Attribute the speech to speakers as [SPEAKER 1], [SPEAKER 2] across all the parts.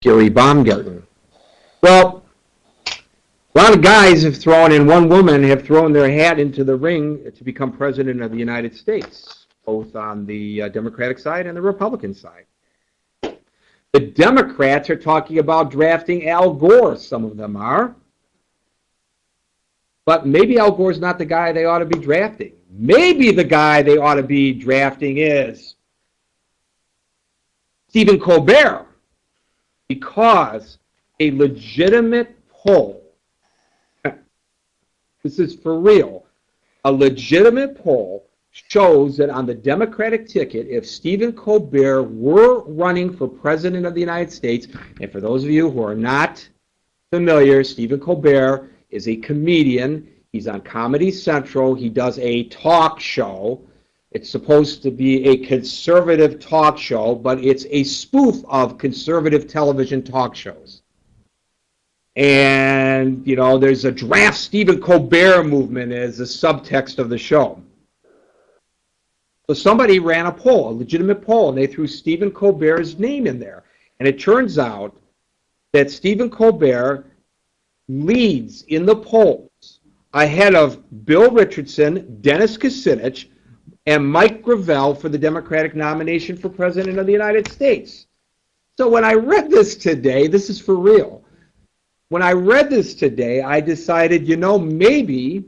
[SPEAKER 1] Gary Baumgarten. Well, a lot of guys have thrown, and one woman have thrown their hat into the ring to become president of the United States, both on the Democratic side and the Republican side. The Democrats are talking about drafting Al Gore, some of them are. But maybe Al Gore's not the guy they ought to be drafting. Maybe the guy they ought to be drafting is Stephen Cobert, because a legitimate poll, this is for real, a legitimate poll shows that on the Democratic ticket, if Stephen Cobert were running for president of the United States, and for those of you who are not familiar, Stephen Colbert is a comedian. He's on Comedy Central. He does a talk show. It's supposed to be a conservative talk show, but it's a spoof of conservative television talk shows. And, you know, there's a draft Stephen Colbert movement as a subtext of the show. So somebody ran a poll, a legitimate poll, and they threw Stephen Colbert's name in there. And it turns out that Stephen Colbert leads in the polls ahead of Bill Richardson, Dennis Kucinich, and Mike Gravel for the Democratic nomination for President of the United States. So when I read this today, this is for real. When I read this today, I decided, you know, maybe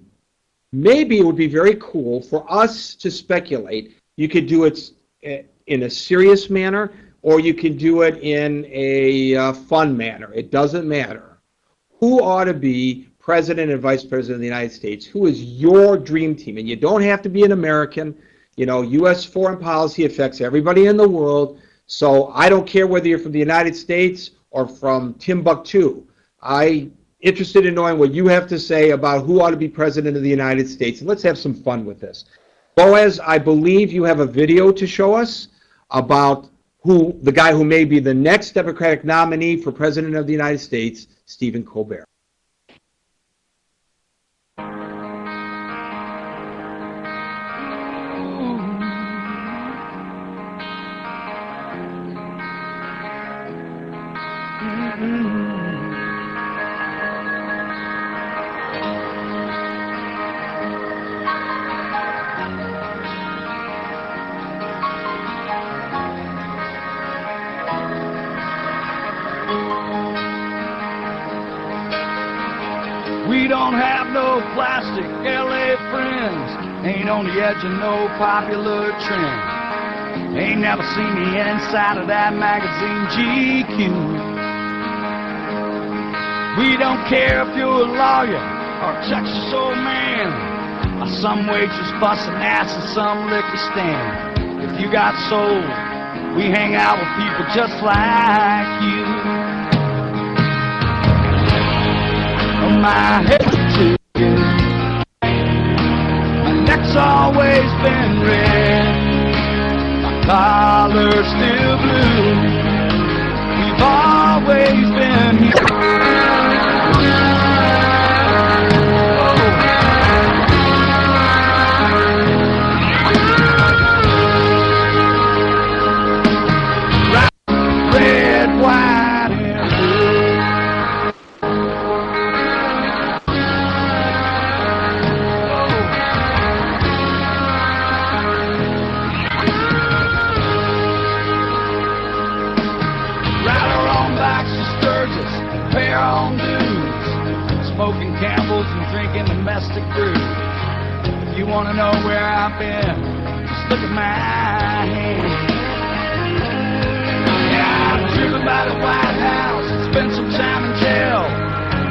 [SPEAKER 1] it would be very cool for us to speculate. You could do it in a serious manner, or you can do it in a fun manner. It doesn't matter. Who ought to be president and vice president of the United States? Who is your dream team? And you don't have to be an American. You know, U.S. foreign policy affects everybody in the world. So I don't care whether you're from the United States or from Timbuktu. I'm interested in knowing what you have to say about who ought to be president of the United States. And let's have some fun with this. Boaz, I believe you have a video to show us about who the guy who may be the next Democratic nominee for president of the United States, Stephen Colbert.
[SPEAKER 2] We don't have no plastic LA friends, ain't on the edge of no popular trend, ain't never seen the inside of that magazine GQ. We don't care if you're a lawyer or a Texas old man, or some waitress busting ass in some liquor stand. If you got soul, we hang out with people just like you. My head to my neck's always been red, my collar's still blue. We've always been here. Red, white, and blue. Smoking Campbell's and drinking domestic brew. If you want to know where I've been, just look at my hand. Yeah, I'm driven by the White House and spent some time in jail.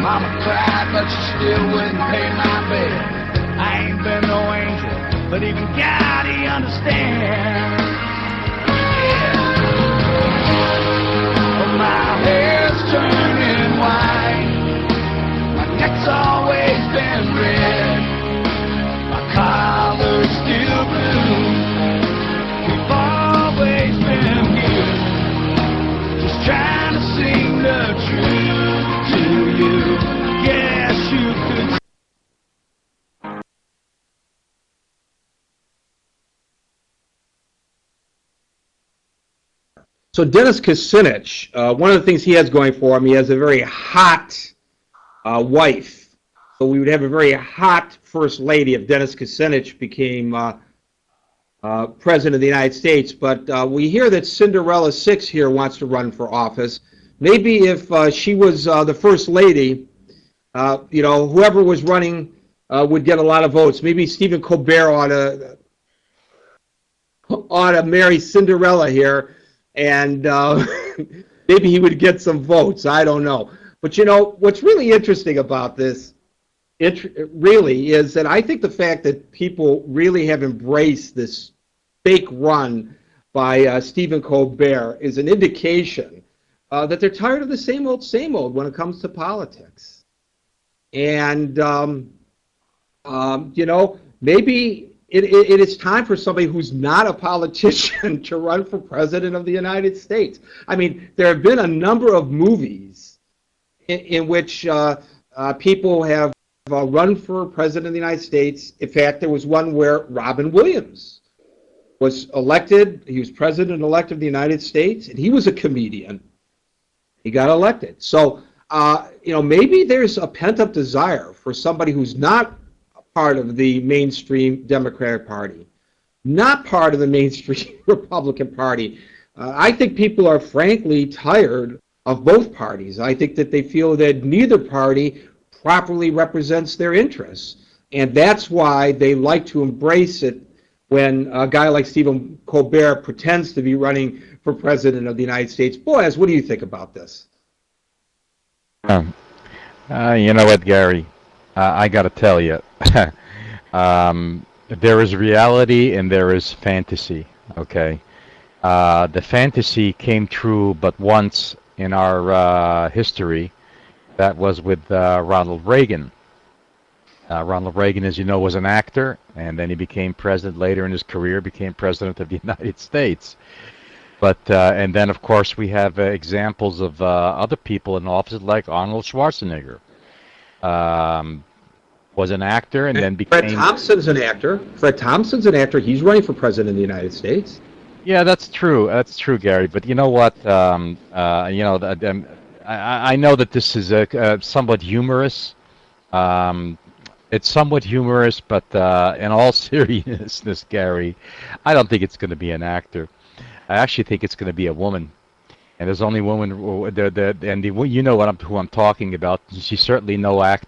[SPEAKER 2] Mama cried, but she still wouldn't pay my bail. I ain't been no angel, but even God, he understands. Yeah. But my hair's turning white. Neck's always been red, my collar's still blue. We've always been here, just trying to sing the truth to you. Yes, you could.
[SPEAKER 1] So Dennis Kucinich, one of the things he has going for him, he has a very hot wife. So we would have a very hot first lady if Dennis Kucinich became president of the United States. But we hear that Cinderella Six here wants to run for office. Maybe if she was the first lady, whoever was running would get a lot of votes. Maybe Stephen Colbert ought to marry Cinderella here, and maybe he would get some votes. I don't know. But what's really interesting about this, it really is that I think the fact that people really have embraced this fake run by Stephen Colbert is an indication that they're tired of the same old when it comes to politics. And, maybe it is time for somebody who's not a politician to run for president of the United States. I mean, there have been a number of movies in which people have run for president of the United States. In fact, there was one where Robin Williams was elected. He was president-elect of the United States, and he was a comedian. He got elected. So, maybe there's a pent-up desire for somebody who's not part of the mainstream Democratic Party, not part of the mainstream Republican Party. I think people are frankly tired of both parties. I think that they feel that neither party properly represents their interests. And that's why they like to embrace it when a guy like Stephen Colbert pretends to be running for president of the United States. Boaz, what do you think about this?
[SPEAKER 3] You know what, Gary? I got to tell you, there is reality and there is fantasy, okay? The fantasy came true but once in our history. That was with Ronald Reagan. Ronald Reagan, as you know, was an actor, and then he became president later in his career, became president of the United States. But and then, of course, we have examples of other people in office, like Arnold Schwarzenegger. Was an actor and then became...
[SPEAKER 1] Fred Thompson's an actor. Fred Thompson's an actor. He's running for president of the United States.
[SPEAKER 3] Yeah, that's true. That's true, Gary. But you know what? I know that this is somewhat humorous. It's somewhat humorous, but in all seriousness, Gary, I don't think it's going to be an actor. I actually think it's going to be a woman. And there's only women, you know who I'm talking about. She's certainly no actress.